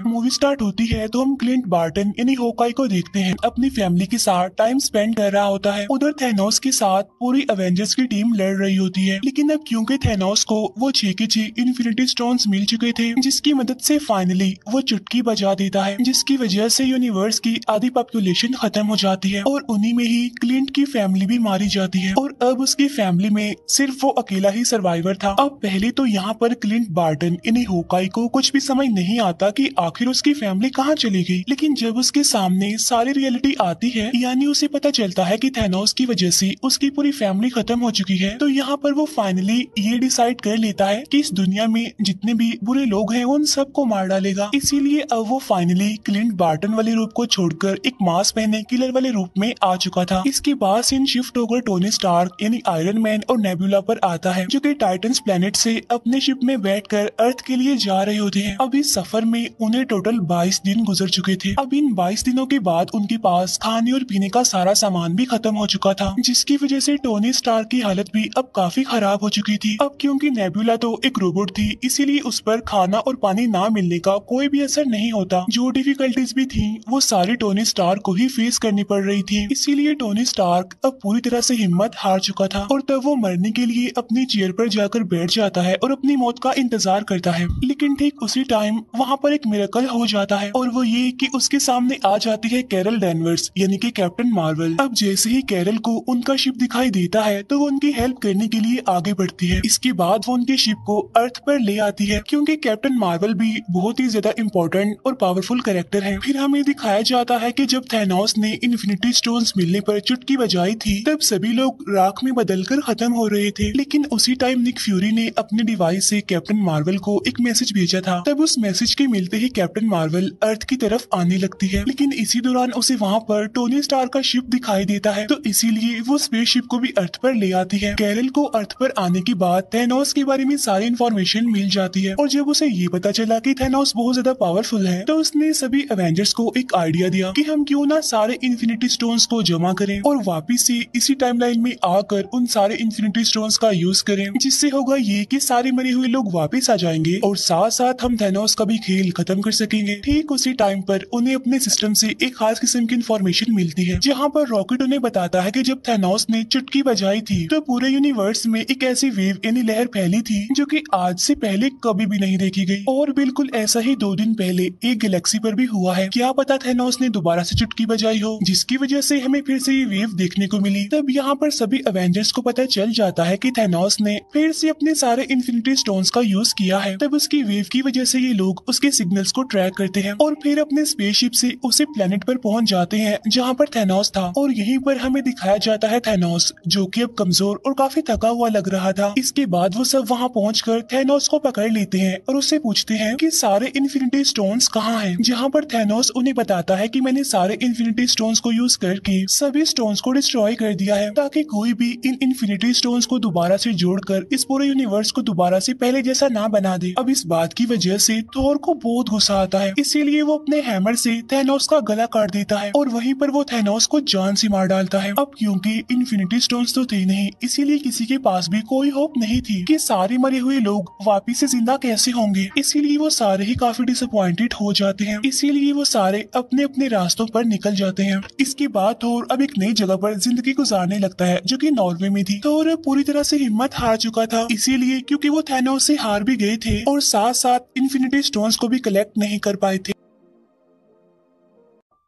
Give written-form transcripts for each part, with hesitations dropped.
Movie start होती है तो हम क्लिंट बार्टन यानी होकाई को देखते हैं अपनी फैमिली के साथ टाइम स्पेंड कर रहा होता है। उधर थैनोस के साथ पूरी अवेंजर्स की टीम लड़ रही होती है, लेकिन अब क्योंकि थैनोस को वो 6 के 6 इन्फिनिटी स्टोन्स मिल चुके थे, जिसकी मदद से फाइनली वो चुटकी बजा देता है, जिसकी वजह से यूनिवर्स की आधी पॉपुलेशन खत्म हो जाती है और उन्हीं में ही क्लिंट की फैमिली भी मारी जाती है और अब उसकी फैमिली में सिर्फ वो अकेला ही सर्वाइवर था। अब पहले तो यहाँ पर क्लिंट बार्टन यानी होकाई को कुछ भी समझ नहीं आता कि आखिर उसकी फैमिली कहाँ चली गई, लेकिन जब उसके सामने सारी रियलिटी आती है यानी उसे पता चलता है कि थैनोस की वजह से उसकी पूरी फैमिली खत्म हो चुकी है, तो यहाँ पर वो फाइनली ये डिसाइड कर लेता है कि इस दुनिया में जितने भी बुरे लोग हैं उन सबको मार डालेगा। इसीलिए अब वो फाइनली क्लिंट बार्टन वाले रूप को छोड़कर एक मास्क पहने किलर वाले रूप में आ चुका था। इसके बाद सीन शिफ्ट होकर टोनी स्टार्क यानी आयरन मैन और नेबुला पर आता है, जो कि टाइटन्स प्लेनेट से अपने शिप में बैठकर अर्थ के लिए जा रहे होते हैं। अब इस सफर में उन्हें टोटल 22 दिन गुजर चुके थे। अब इन 22 दिनों के बाद उनके पास खाने और पीने का सारा सामान भी खत्म हो चुका था, जिसकी वजह से टोनी स्टार्क की हालत भी अब काफी खराब हो चुकी थी। अब क्योंकि नेबुला तो एक रोबोट थी, इसीलिए उस पर खाना और पानी ना मिलने का कोई भी असर नहीं होता। जो डिफिकल्टीज भी थी वो सारी टोनी स्टार्क को ही फेस करनी पड़ रही थी। इसीलिए टोनी स्टार्क अब पूरी तरह से हिम्मत हार चुका था और तब वो मरने के लिए अपनी चेयर पर जाकर बैठ जाता है और अपनी मौत का इंतजार करता है। लेकिन ठीक उसी टाइम वहाँ पर एक मिरेकल हो जाता है और वो ये कि उसके सामने आ जाती है कैरल डैनवर्स यानी कि कैप्टन मार्वल। अब जैसे ही कैरल को उनका शिप दिखाई देता है तो वो उनकी हेल्प करने के लिए आगे बढ़ती है। इसके बाद वो उनके शिप को अर्थ पर ले आती है, क्योंकि कैप्टन मार्वल भी बहुत ही ज्यादा इम्पोर्टेंट और पावरफुल कैरेक्टर है। फिर हमें दिखाया जाता है कि जब थैनोस ने इन्फिनिटी स्टोन्स मिलने पर चुटकी बजाई थी तब सभी लोग राख में बदलकर खत्म हो रहे थे, लेकिन उसी टाइम निक फ्यूरी ने अपने डिवाइस से कैप्टन मार्वल को एक मैसेज भेजा था। तब उस मैसेज के मिलते ही कैप्टन मार्वल अर्थ की तरफ आने लगती है, लेकिन इसी दौरान उसे वहाँ पर टोनी स्टार का शिप दिखाई देता है, तो इसीलिए वो स्पेस शिप को भी अर्थ पर ले आती है। कैरल को अर्थ पर आने के बाद थैनोस के बारे में सारी इन्फॉर्मेशन मिल जाती है और जब उसे ये पता चला कि थैनोस बहुत ज्यादा पावरफुल है, तो उसने सभी एवेंजर्स को एक आइडिया दिया कि हम क्यों ना सारे इन्फिनिटी स्टोन्स को जमा करें और वापिस से इसी टाइमलाइन में आकर उन सारे इन्फिनिटी स्टोन्स का यूज करें, जिससे होगा ये कि सारे मरे हुए लोग वापस आ जाएंगे और साथ साथ हम थैनोस का भी खेल खत्म कर सकेंगे। ठीक उसी टाइम पर उन्हें अपने सिस्टम से एक खास किस्म की इन्फॉर्मेशन मिलती है, जहाँ पर रॉकेट उन्हें बताता है कि जब थैनोस ने चुटकी बजाई थी तो पूरे यूनिवर्स में एक ऐसी वेव यानी लहर फैली थी जो कि आज से पहले कभी भी नहीं देखी गई। और बिल्कुल ऐसा ही 2 दिन पहले एक गैलेक्सी पर भी हुआ है। क्या पता थैनोस ने दोबारा से चुटकी बजाई हो, जिसकी वजह से हमें फिर से ये वेव देखने को मिली। तब यहाँ पर सभी एवेंजर्स को पता चल जाता है कि थैनोस ने फिर से अपने सारे इन्फिनिटी स्टोन्स का यूज किया है। तब उसकी वेव की वजह से ये लोग उसके सिग्नल्स को ट्रैक करते हैं और फिर अपने स्पेसशिप से उसी प्लेनेट पर पहुंच जाते हैं जहाँ पर थैनोस था, और यहीं पर हमें दिखाया जाता है थैनोस जो कि अब कमजोर और काफी थका हुआ लग रहा था। इसके बाद वो सब वहाँ पहुंचकर थैनोस को पकड़ लेते हैं और उससे पूछते हैं कि सारे इन्फिनिटी स्टोन्स कहाँ हैं, जहाँ पर थैनोस उन्हें बताता है कि मैंने सारे इन्फिनिटी स्टोन्स को यूज करके सभी स्टोन्स को डिस्ट्रॉय कर दिया है, ताकि कोई भी इन इन्फिनिटी स्टोन्स को दोबारा से जोड़कर इस पूरे यूनिवर्स को दोबारा से पहले जैसा ना बना दे। अब इस बात की वजह से थोर को बहुत गुस्सा आता है, इसीलिए वो अपने हैमर से थैनोस का गला काट देता है और वहीं पर वो थैनोस को जान से मार डालता है। अब क्योंकि इन्फिनिटी स्टोन्स तो थे नहीं, इसीलिए किसी के पास भी कोई होप नहीं थी कि सारे मरे हुए लोग वापिस से जिंदा कैसे होंगे, इसीलिए वो सारे ही काफी डिसअपॉइंटेड हो जाते हैं। इसीलिए वो सारे अपने अपने रास्तों पर निकल जाते हैं। इसके बाद थोर अब एक नई जगह पर जिंदगी गुजारने लगता है, जो कि नॉर्वे में थी। थोर पूरी तरह से हिम्मत हार चुका था, इसीलिए क्योंकि वो थैनोस से हार भी गए थे और साथ साथ इन्फिनिटी स्टोन्स को भी कलेक्ट नहीं कर पाए थे।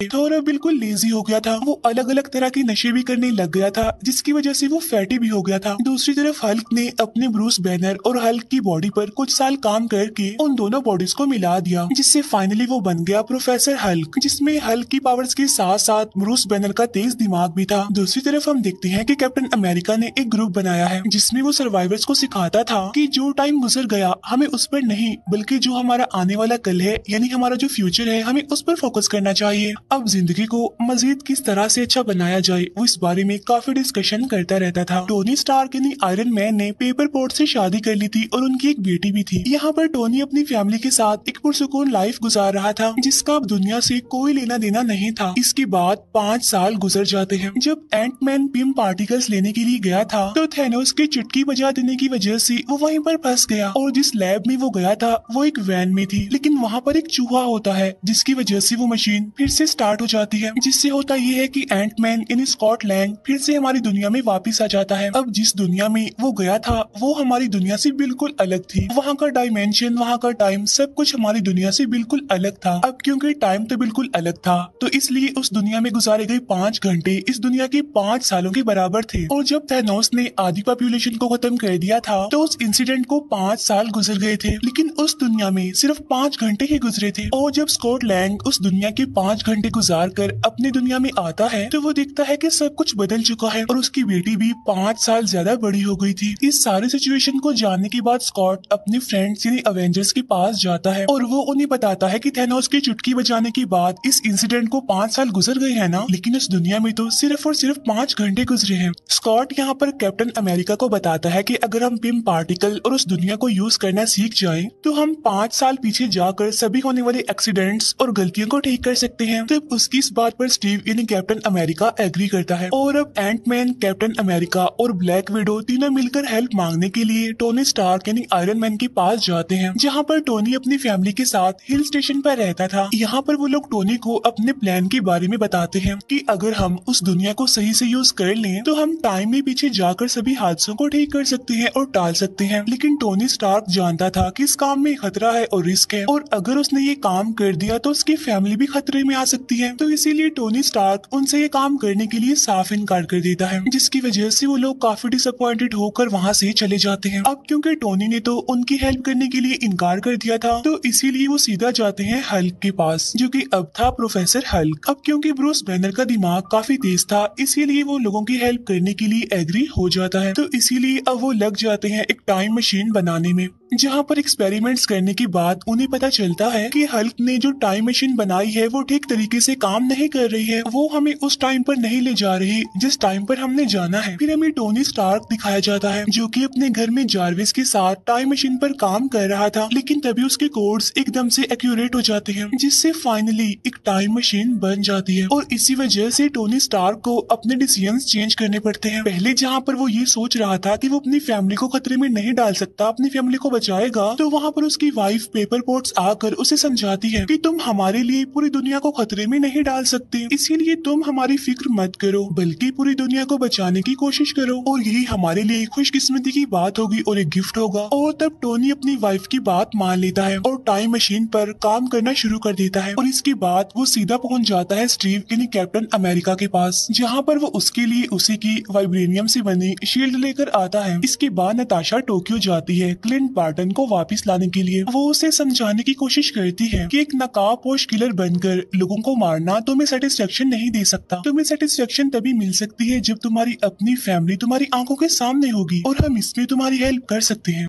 थोर बिल्कुल लेजी हो गया था, वो अलग अलग तरह के नशे भी करने लग गया था, जिसकी वजह से वो फैटी भी हो गया था। दूसरी तरफ हल्क ने अपने ब्रूस बैनर और हल्क की बॉडी पर कुछ साल काम करके उन दोनों बॉडीज को मिला दिया, जिससे फाइनली वो बन गया प्रोफेसर हल्क, जिसमें हल्क की पावर्स के साथ साथ ब्रूस बैनर का तेज दिमाग भी था। दूसरी तरफ हम देखते हैं कि कैप्टन अमेरिका ने एक ग्रुप बनाया है, जिसमें वो सर्वाइवर्स को सिखाता था कि जो टाइम गुजर गया हमें उस पर नहीं, बल्कि जो हमारा आने वाला कल है यानी हमारा जो फ्यूचर है हमें उस पर फोकस करना चाहिए। अब जिंदगी को मजीद किस तरह से अच्छा बनाया जाए वो इस बारे में काफी डिस्कशन करता रहता था। टोनी स्टार्क यानी आयरन मैन ने पेपर पोर्ट से शादी कर ली थी और उनकी एक बेटी भी थी। यहाँ पर टोनी अपनी फैमिली के साथ एक पुरसुकून लाइफ गुजार रहा था जिसका अब दुनिया से कोई लेना देना नहीं था। इसके बाद 5 साल गुजर जाते हैं। जब एंटमैन पिम पार्टिकल्स लेने के लिए गया था तो थैनोस की चुटकी बजा देने की वजह से वो वहीं पर फंस गया और जिस लैब में वो गया था वो एक वैन में थी, लेकिन वहाँ पर एक चूहा होता है जिसकी वजह से वो मशीन फिर से स्टार्ट हो जाती है। जिससे होता ये है कि एंटमैन इन स्कॉट लैंग फिर से हमारी दुनिया में वापस आ जाता है। अब जिस दुनिया में वो गया था वो हमारी दुनिया से बिल्कुल अलग थी। वहाँ का डायमेंशन, वहाँ का टाइम, सब कुछ हमारी दुनिया से बिल्कुल अलग था। अब क्योंकि टाइम तो बिल्कुल अलग था तो इसलिए उस दुनिया में गुजारे गए 5 घंटे इस दुनिया के 5 सालों के बराबर थे। और जब थैनोस ने आधी पॉपुलेशन को खत्म कर दिया था तो उस इंसिडेंट को 5 साल गुजर गए थे, लेकिन उस दुनिया में सिर्फ 5 घंटे ही गुजरे थे। और जब स्कॉट लैंग उस दुनिया के 5 घंटे गुजार कर अपनी दुनिया में आता है तो वो देखता है कि सब कुछ बदल चुका है और उसकी बेटी भी 5 साल ज्यादा बड़ी हो गई थी। इस सारे सिचुएशन को जानने के बाद स्कॉट अपने फ्रेंड्स यानी अवेंजर्स के पास जाता है और वो उन्हें बताता है कि थैनोस की चुटकी बजाने के बाद इस इंसिडेंट को 5 साल गुजर गए हैं ना, लेकिन उस दुनिया में तो सिर्फ और सिर्फ 5 घंटे गुजरे हैं। स्कॉट यहाँ पर कैप्टन अमेरिका को बताता है कि अगर हम पिम पार्टिकल और उस दुनिया को यूज करना सीख जाएं तो हम 5 साल पीछे जाकर सभी होने वाले एक्सीडेंट्स और गलतियों को ठीक कर सकते हैं। तो उसकी इस बात पर स्टीव यानी कैप्टन अमेरिका एग्री करता है और अब एंटमैन, कैप्टन अमेरिका और ब्लैक विडो तीनों मिलकर हेल्प मांगने के लिए टोनी स्टार्क यानी आयरन मैन के पास जाते हैं, जहाँ पर टोनी अपनी फैमिली के साथ हिल स्टेशन पर रहता था। यहाँ पर वो लोग टोनी को अपने प्लान के बारे में बताते हैं कि अगर हम उस दुनिया को सही से यूज कर लें तो हम टाइम में पीछे जाकर सभी हादसों को ठीक कर सकते हैं और टाल सकते हैं। लेकिन टोनी स्टार्क जानता था कि इस काम में खतरा है और रिस्क है और अगर उसने ये काम कर दिया तो उसकी फैमिली भी खतरे में आ सकती है। तो इसीलिए टोनी स्टार्क उनसे ये काम करने के लिए साफ इनकार कर देता है, जिसकी वजह से वो लोग काफी डिसअपॉइंटेड होकर वहाँ से चले जाते हैं। अब क्योंकि टोनी ने तो उनकी हेल्प करने के लिए इनकार कर दिया था तो इसीलिए वो सीधा जाते हैं हल्क के पास, जो कि अब था प्रोफेसर हल्क। अब क्योंकि ब्रूस बैनर का दिमाग काफी तेज था इसीलिए वो लोगों की हेल्प करने के लिए एग्री हो जाता है। तो इसीलिए अब वो लग जाते हैं एक टाइम मशीन बनाने में, जहाँ पर एक्सपेरिमेंट्स करने के बाद उन्हें पता चलता है कि हल्क ने जो टाइम मशीन बनाई है वो ठीक तरीके से काम नहीं कर रही है। वो हमें उस टाइम पर नहीं ले जा रही जिस टाइम पर हमने जाना है। फिर हमें टोनी स्टार्क दिखाया जाता है जो कि अपने घर में जार्विस के साथ टाइम मशीन पर काम कर रहा था, लेकिन तभी उसके कोड्स एकदम से एक्यूरेट हो जाते हैं जिससे फाइनली एक टाइम मशीन बन जाती है। और इसी वजह से टोनी स्टार्क को अपने डिसीजंस चेंज करने पड़ते हैं। पहले जहाँ पर वो ये सोच रहा था कि वो अपनी फैमिली को खतरे में नहीं डाल सकता, अपनी फैमिली को बचाएगा, तो वहाँ पर उसकी वाइफ पेपर पोर्ट्स आकर उसे समझाती है कि तुम हमारे लिए पूरी दुनिया को खतरे में नहीं डाल सकते, इसीलिए तुम हमारी फिक्र मत करो बल्कि पूरी दुनिया को बचाने की कोशिश करो और यही हमारे लिए खुशकिस्मती की बात होगी और एक गिफ्ट होगा। और तब टोनी अपनी वाइफ की बात मान लेता है और टाइम मशीन पर काम करना शुरू कर देता है। और इसके बाद वो सीधा पहुँच जाता है स्टीव यानी कैप्टन अमेरिका के पास, जहाँ पर वो उसके लिए उसी की वाइब्रेनियम से बनी शील्ड लेकर आता है। इसके बाद नताशा टोक्यो जाती है क्लिंट बार्टन को वापस लाने के लिए। वो उसे समझाने की कोशिश करती है कि एक नकाबपोश किलर बनकर लोगों को मारना तुम्हें सेटिस्फेक्शन नहीं दे सकता। तुम्हें सेटिस्फेक्शन तभी मिल सकती है जब तुम्हारी अपनी फैमिली तुम्हारी आंखों के सामने होगी और हम इसमें तुम्हारी हेल्प कर सकते हैं।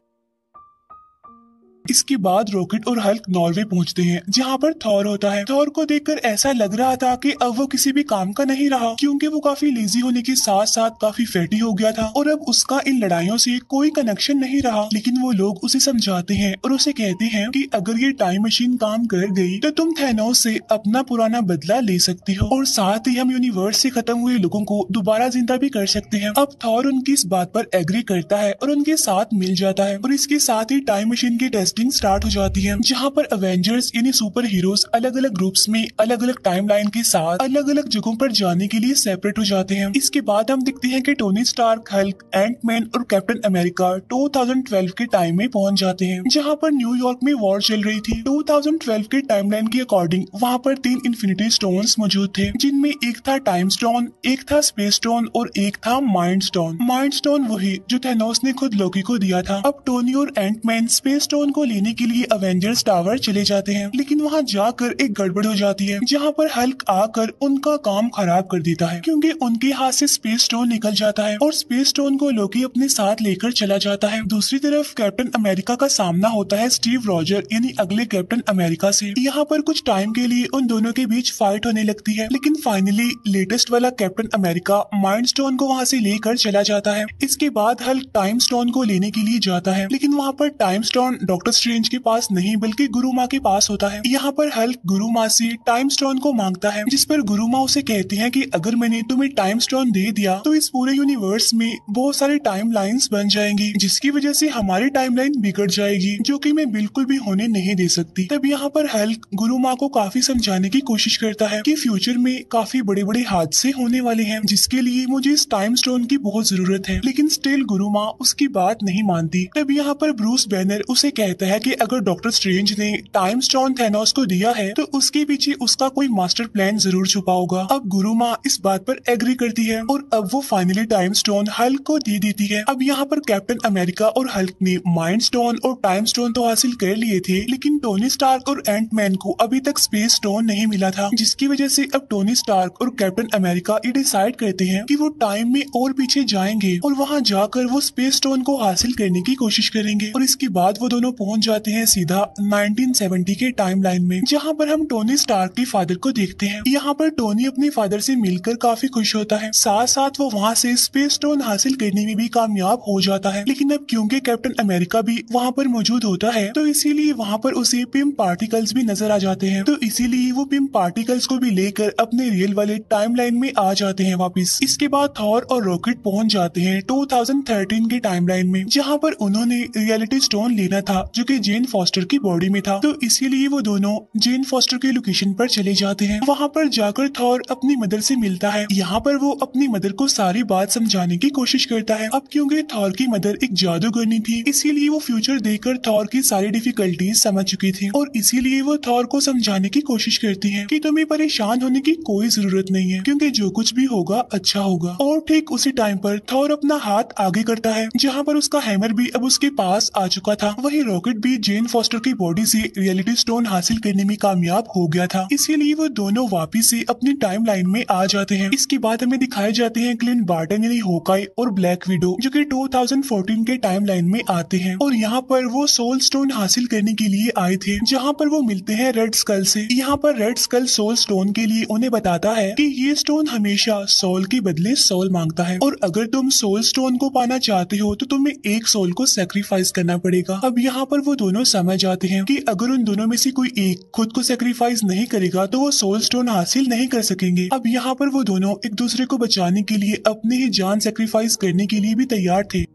इसके बाद रॉकेट और हल्क नॉर्वे पहुंचते हैं जहां पर थॉर होता है। थॉर को देखकर ऐसा लग रहा था कि अब वो किसी भी काम का नहीं रहा, क्योंकि वो काफी लेजी होने के साथ साथ काफी फैटी हो गया था और अब उसका इन लड़ाइयों से कोई कनेक्शन नहीं रहा। लेकिन वो लोग उसे समझाते हैं और उसे कहते हैं कि अगर ये टाइम मशीन काम कर गई तो तुम थैनोस से अपना पुराना बदला ले सकती हो और साथ ही हम यूनिवर्स से खत्म हुए लोगों को दोबारा जिंदा भी कर सकते हैं। अब थॉर उनकी इस बात पर एग्री करता है और उनके साथ मिल जाता है और इसके साथ ही टाइम मशीन की टेस्टिंग स्टार्ट हो जाती है, जहाँ पर अवेंजर्स यानी सुपर हीरोज अलग अलग ग्रुप्स में अलग अलग टाइमलाइन के साथ अलग अलग जगहों पर जाने के लिए सेपरेट हो जाते हैं। इसके बाद हम देखते हैं कि टोनी स्टार्क, हल्क, एंटमैन और कैप्टन अमेरिका 2012 के टाइम में पहुंच जाते हैं, जहाँ पर न्यूयॉर्क में वॉर चल रही थी। 2012 के टाइमलाइन के अकॉर्डिंग वहाँ पर 3 इन्फिनिटी स्टोन्स मौजूद थे, जिनमें एक था टाइम स्टोन, एक था स्पेस स्टोन और एक था माइंड स्टोन। माइंड स्टोन वही जो थैनोस ने खुद लोकी को दिया था। अब टोनी और एंटमैन स्पेस स्टोन को लेने के लिए अवेंजर्स टावर चले जाते हैं, लेकिन वहाँ जाकर एक गड़बड़ हो जाती है जहाँ पर हल्क आकर उनका काम खराब कर देता है, क्योंकि उनके हाथ से स्पेस स्टोन निकल जाता है और स्पेस स्टोन को लोकी अपने साथ लेकर चला जाता है। दूसरी तरफ कैप्टन अमेरिका का सामना होता है स्टीव रॉजर यानी अगले कैप्टन अमेरिका से। यहाँ पर कुछ टाइम के लिए उन दोनों के बीच फाइट होने लगती है, लेकिन फाइनली लेटेस्ट वाला कैप्टन अमेरिका माइंड स्टोन को वहाँ से लेकर चला जाता है। इसके बाद हल्क टाइम स्टोन को लेने के लिए जाता है, लेकिन वहाँ पर टाइम स्टोन डॉक्टर स्ट्रेंज के पास नहीं बल्कि गुरु माँ के पास होता है। यहाँ पर हल्क गुरु माँ से टाइम स्टोन को मांगता है, जिस पर गुरु माँ उसे कहती है कि अगर मैंने तुम्हें टाइम स्टोन दे दिया तो इस पूरे यूनिवर्स में बहुत सारे टाइम लाइन्स बन जाएंगी, जिसकी वजह से हमारी टाइमलाइन बिगड़ जाएगी, जो कि मैं बिल्कुल भी होने नहीं दे सकती। तब यहाँ पर हल्क गुरु माँ को काफी समझाने की कोशिश करता है कि फ्यूचर में काफी बड़े बड़े हादसे होने वाले हैं, जिसके लिए मुझे इस टाइम स्टोन की बहुत जरूरत है, लेकिन स्टिल गुरु माँ उसकी बात नहीं मानती। तब यहाँ पर ब्रूस बैनर उसे कहता है कि अगर डॉक्टर स्ट्रेंज ने टाइम स्टोन थैनोस को दिया है तो उसके पीछे उसका कोई मास्टर प्लान जरूर छुपा होगा। अब गुरु माँ इस बात पर एग्री करती है और अब वो फाइनली टाइम स्टोन हल्क को दे देती है। अब यहाँ पर कैप्टन अमेरिका और हल्क ने माइंड स्टोन और टाइम स्टोन तो हासिल कर लिए थे, लेकिन टोनी स्टार्क और एंट मैन को अभी तक स्पेस स्टोन नहीं मिला था, जिसकी वजह से अब टोनी स्टार्क और कैप्टन अमेरिका ये डिसाइड करते हैं कि वो टाइम में और पीछे जाएंगे और वहाँ जाकर वो स्पेस स्टोन को हासिल करने की कोशिश करेंगे। और इसके बाद वो दोनों पहुंच जाते हैं सीधा 1970 के टाइमलाइन में, जहाँ पर हम टोनी स्टार्क के फादर को देखते हैं। यहाँ पर टोनी अपने फादर से मिलकर काफी खुश होता है, साथ साथ वो वहाँ से स्पेस स्टोन हासिल करने में भी कामयाब हो जाता है। लेकिन अब क्योंकि कैप्टन अमेरिका भी वहाँ पर मौजूद होता है तो इसीलिए वहाँ पर उसे पिम पार्टिकल्स भी नजर आ जाते हैं, तो इसीलिए वो पिम पार्टिकल्स को भी लेकर अपने रियल वाले टाइमलाइन में आ जाते हैं वापस। इसके बाद थॉर और रॉकेट पहुंच जाते हैं 2013 के टाइमलाइन में, जहाँ पर उन्होंने रियलिटी स्टोन लेना था जो कि जेन फॉस्टर की बॉडी में था, तो इसीलिए वो दोनों जेन फॉस्टर के लोकेशन पर चले जाते हैं। वहाँ पर जाकर थॉर अपनी मदर से मिलता है। यहाँ पर वो अपनी मदर को सारी बात समझाने की कोशिश करता है। अब क्योंकि थॉर की मदर एक जादूगरनी थी, इसीलिए वो फ्यूचर देखकर थॉर की सारी डिफिकल्टीज समझ चुकी थी और इसीलिए वो थॉर को समझाने की कोशिश करती है कि तुम्हें परेशान होने की कोई जरूरत नहीं है, क्योंकि जो कुछ भी होगा अच्छा होगा। और ठीक उसी टाइम पर थॉर अपना हाथ आगे करता है, जहाँ पर उसका हैमर भी अब उसके पास आ चुका था। वही रॉकेट भी जेन फॉस्टर की बॉडी से रियलिटी स्टोन हासिल करने में कामयाब हो गया था, इसीलिए वो दोनों वापिस से अपनी टाइमलाइन में आ जाते हैं। इसके बाद हमें दिखाए जाते हैं क्लिंट बार्टन यानी होकाई और ब्लैक विडो, जो कि 2014 के टाइमलाइन में आते हैं और यहाँ पर वो सोल स्टोन हासिल करने के लिए आए थे, जहाँ पर वो मिलते हैं रेड स्कल से। यहाँ पर रेड स्कल सोल स्टोन के लिए उन्हें बताता है कि ये स्टोन हमेशा सोल के बदले सोल मांगता है और अगर तुम सोल स्टोन को पाना चाहते हो तो तुम्हें एक सोल को सेक्रीफाइस करना पड़ेगा। अब यहाँ पर वो दोनों समझ जाते हैं कि अगर उन दोनों में से कोई एक खुद को सेक्रीफाइस नहीं करेगा तो वो सोल स्टोन हासिल नहीं कर सकेंगे। अब यहाँ पर वो दोनों एक दूसरे को बचाने के लिए अपनी ही जान सेक्रीफाइस करने के लिए भी तैयार थे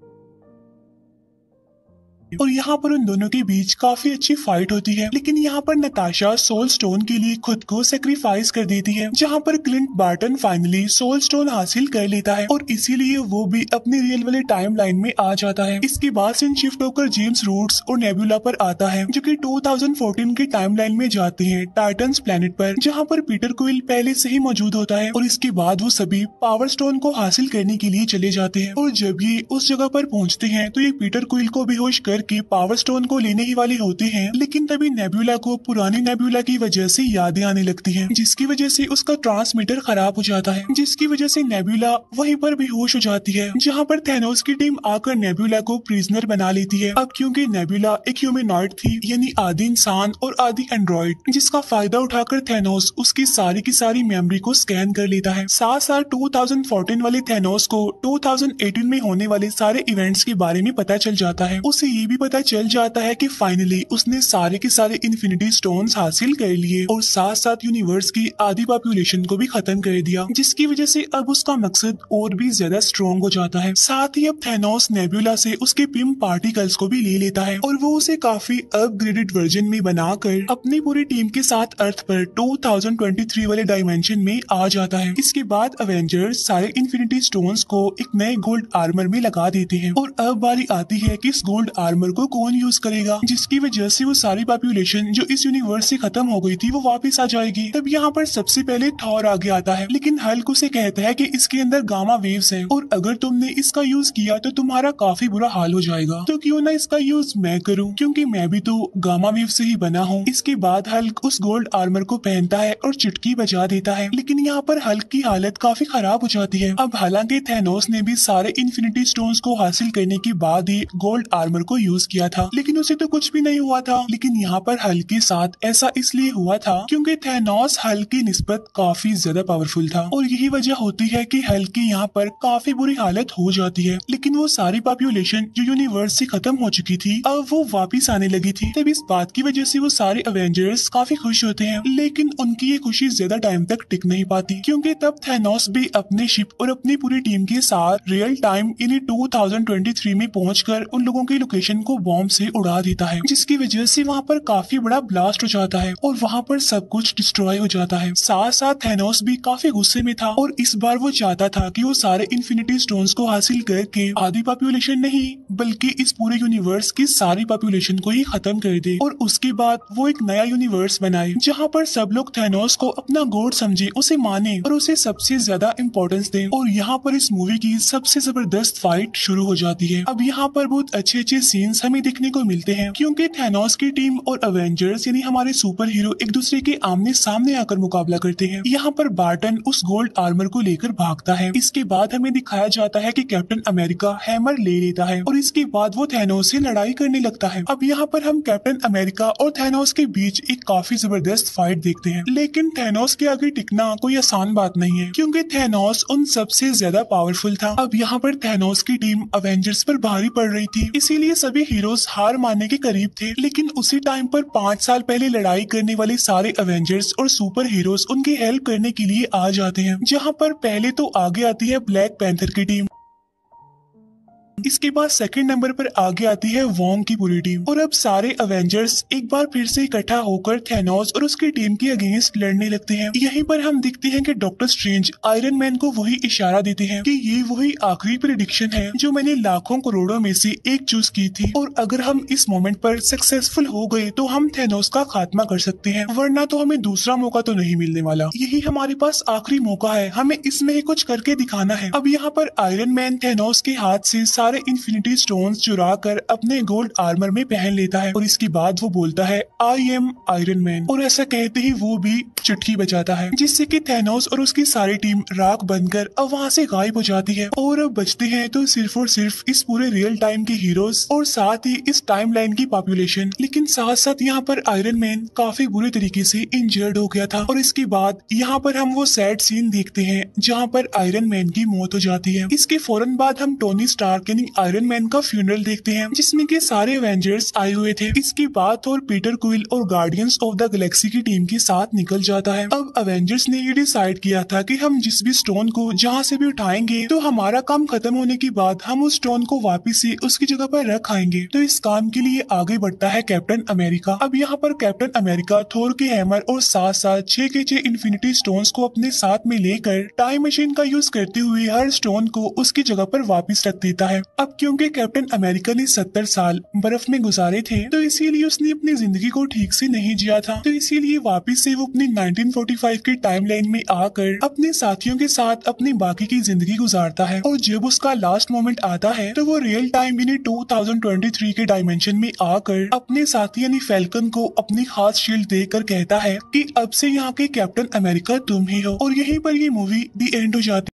और यहाँ पर उन दोनों के बीच काफी अच्छी फाइट होती है। लेकिन यहाँ पर नताशा सोल स्टोन के लिए खुद को सेक्रीफाइस कर देती है, जहाँ पर Clint Barton finally soul stone हासिल कर लेता है और इसीलिए वो भी अपनी रियल वाले टाइमलाइन में आ जाता है। इसके बाद सीन शिफ्ट होकर जेम्स रूट्स और नेबुला पर आता है, जो कि 2014 के टाइमलाइन में जाते हैं टाइटन्स प्लेनेट पर, जहाँ पर पीटर क्विल पहले से ही मौजूद होता है और इसके बाद वो सभी पावर स्टोन को हासिल करने के लिए चले जाते हैं। और जब ये उस जगह पर पहुँचते हैं तो ये पीटर क्विल को बेहोश कि पावर स्टोन को लेने ही वाले होते हैं, लेकिन तभी नेबुला को पुरानी नेबुला की वजह से यादें आने लगती हैं, जिसकी वजह से उसका ट्रांसमीटर खराब हो जाता है, जिसकी वजह से नेबुला वहीं पर बेहोश हो जाती है, जहां पर थैनोस की टीम आकर नेबुला को प्रिजनर बना लेती है। अब क्योंकि नेबुला एक ह्यूमनॉइड थी यानी आधी इंसान और आधी एंड्रॉइड, जिसका फायदा उठाकर थैनोस उसकी सारी की सारी मेमोरी को स्कैन कर लेता है। साथ साथ 2014 वाले थैनोस को 2018 में होने वाले सारे इवेंट्स के बारे में पता चल जाता है। उसे ये भी पता चल जाता है कि फाइनली उसने सारे के सारे इन्फिनिटी स्टोन्स हासिल कर लिए और साथ साथ यूनिवर्स की आधी पॉपुलेशन को भी खत्म कर दिया, जिसकी वजह से अब उसका मकसद और भी ज्यादा स्ट्रॉन्ग हो जाता है। साथ ही अब थैनोस नेबुला से उसके पिम पार्टिकल्स को भी ले लेता है और वो उसे काफी अपग्रेडेड वर्जन में बनाकर अपनी पूरी टीम के साथ अर्थ पर 2023 वाले डायमेंशन में आ जाता है। इसके बाद अवेंजर्स सारे इन्फिनिटी स्टोन्स को एक नए गोल्ड आर्मर में लगा देते हैं और अब बारी आती है कि इस गोल्ड आर्मर आर्मर को कौन यूज करेगा, जिसकी वजह से वो सारी पॉपुलेशन जो इस यूनिवर्स से खत्म हो गई थी वो वापस आ जाएगी। तब यहाँ पर सबसे पहले थॉर आगे आता है, लेकिन हल्क उसे कहता है कि इसके अंदर गामा वेव्स हैं और अगर तुमने इसका यूज किया तो तुम्हारा काफी बुरा हाल हो जाएगा, तो क्यों ना इसका यूज मैं करूं, क्योंकि मैं भी तो गामा वेव से ही बना हूँ। इसके बाद हल्क उस गोल्ड आर्मर को पहनता है और चुटकी बजा देता है, लेकिन यहाँ पर हल्क की हालत काफी खराब हो जाती है। अब हालांकि थैनोस ने भी सारे इन्फिनिटी स्टोन्स को हासिल करने के बाद ही गोल्ड आर्मर को यूज किया था, लेकिन उसे तो कुछ भी नहीं हुआ था। लेकिन यहाँ पर हल्क के साथ ऐसा इसलिए हुआ था क्योंकि थैनोस हल्क की निस्बत काफी ज्यादा पावरफुल था और यही वजह होती है कि हल्क की यहाँ पर काफी बुरी हालत हो जाती है। लेकिन वो सारी पॉपुलेशन जो यूनिवर्स से खत्म हो चुकी थी अब वो वापिस आने लगी थी। तब इस बात की वजह से वो सारे अवेंजर्स काफी खुश होते हैं, लेकिन उनकी ये खुशी ज्यादा टाइम तक टिक नहीं पाती क्योंकि तब थैनोस भी अपने शिप और अपनी पूरी टीम के साथ रियल टाइम यानी 2023 में पहुंचकर उन लोगों की लोकेशन को बॉम्ब से उड़ा देता है, जिसकी वजह से वहाँ पर काफी बड़ा ब्लास्ट हो जाता है और वहाँ पर सब कुछ डिस्ट्रॉय हो जाता है। साथ साथ थैनोस भी काफी गुस्से में था और इस बार वो चाहता था कि वो सारे इन्फिनिटी स्टोन्स को हासिल करके आधी पॉपुलेशन नहीं बल्कि इस पूरे यूनिवर्स की सारी पॉपुलेशन को ही खत्म कर दे और उसके बाद वो एक नया यूनिवर्स बनाए जहाँ पर सब लोग थैनोस को अपना गॉड समझे, उसे माने और उसे सबसे ज्यादा इम्पोर्टेंस दे। और यहाँ पर इस मूवी की सबसे जबरदस्त फाइट शुरू हो जाती है। अब यहाँ पर बहुत अच्छे अच्छे सीन्स हमें देखने को मिलते हैं क्योंकि थैनोस की टीम और अवेंजर्स यानी हमारे सुपर हीरो एक दूसरे के आमने सामने आकर मुकाबला करते हैं। यहाँ पर बार्टन उस गोल्ड आर्मर को लेकर भागता है। इसके बाद हमें दिखाया जाता है कि कैप्टन अमेरिका हैमर ले लेता है और इसके बाद वो थैनोस से लड़ाई करने लगता है। अब यहाँ पर हम कैप्टन अमेरिका और थैनोस के बीच एक काफी जबरदस्त फाइट देखते हैं, लेकिन थैनोस के आगे टिकना कोई आसान बात नहीं है क्योंकि थैनोस उन सबसे ज्यादा पावरफुल था। अब यहाँ पर थैनोस की टीम अवेंजर्स पर भारी पड़ रही थी, इसीलिए सभी हीरोज हार मानने के करीब थे। लेकिन उसी टाइम पर 5 साल पहले लड़ाई करने वाले सारे अवेंजर्स और सुपर हीरोज उनकी हेल्प करने के लिए आ जाते हैं, जहाँ पर पहले तो आगे आती है ब्लैक पैंथर की टीम। इसके बाद सेकंड नंबर पर आगे आती है वोंग की पूरी टीम और अब सारे अवेंजर्स एक बार फिर से इकट्ठा होकर थैनोस और उसकी टीम के अगेंस्ट लड़ने लगते हैं। यहीं पर हम देखते हैं कि डॉक्टर स्ट्रेंज आयरन मैन को वही इशारा देते हैं कि ये वही आखिरी प्रेडिक्शन है जो मैंने लाखों करोड़ों में से एक चूज की थी और अगर हम इस मोमेंट पर सक्सेसफुल हो गए तो हम थैनोस का खात्मा कर सकते हैं, वरना तो हमें दूसरा मौका तो नहीं मिलने वाला। यही हमारे पास आखिरी मौका है, हमें इसमें ही कुछ करके दिखाना है। अब यहाँ पर आयरन मैन थैनोस के हाथ से सारे इन्फिनिटी स्टोन्स चुरा कर अपने गोल्ड आर्मर में पहन लेता है और इसके बाद वो बोलता है आई एम आयरन मैन और ऐसा कहते ही वो भी चुटकी बजाता है जिससे कि थैनोस और उसकी सारी टीम राख बनकर अब वहाँ से गायब हो जाती है और अब बचते हैं तो सिर्फ और सिर्फ इस पूरे रियल टाइम के हीरोज और साथ ही इस टाइमलाइन की पॉपुलेशन। लेकिन साथ साथ यहाँ पर आयरन मैन काफी बुरे तरीके से इंजर्ड हो गया था और इसके बाद यहाँ पर हम वो सैड सीन देखते हैं जहाँ पर आयरन मैन की मौत हो जाती है। इसके फौरन बाद हम टोनी स्टार्क यानी आयरन मैन का फ्यूनरल देखते हैं जिसमें के सारे एवेंजर्स आए हुए थे। इसके बाद थोर पीटर क्विल और गार्डियंस ऑफ द गैलेक्सी की टीम के साथ निकल जाता है। अब एवेंजर्स ने ये डिसाइड किया था कि हम जिस भी स्टोन को जहाँ से भी उठाएंगे तो हमारा काम खत्म होने के बाद हम उस स्टोन को वापिस से उसकी जगह पर रख आएंगे। तो इस काम के लिए आगे बढ़ता है कैप्टन अमेरिका। अब यहाँ पर कैप्टन अमेरिका थोर के हैमर और साथ साथ 6 के 6 इन्फिनिटी स्टोन्स को अपने साथ में लेकर टाइम मशीन का यूज करते हुए हर स्टोन को उसकी जगह पर वापिस रख देता है। अब क्योंकि कैप्टन अमेरिका ने 70 साल बर्फ में गुजारे थे तो इसीलिए उसने अपनी जिंदगी को ठीक से नहीं जिया था, तो इसीलिए वापिस से वो अपनी 1945 की टाइमलाइन में आकर अपने साथियों के साथ अपनी बाकी की जिंदगी गुजारता है। और जब उसका लास्ट मोमेंट आता है तो वो रियल टाइम यानी 2023 के डायमेंशन में आकर अपने साथी यानी फैल्कन को अपनी खास शील्ड देकर कहता है कि अब से यहाँ के कैप्टन अमेरिका तुम ही हो। और यहीं पर ये मूवी दी एंड हो जाती है।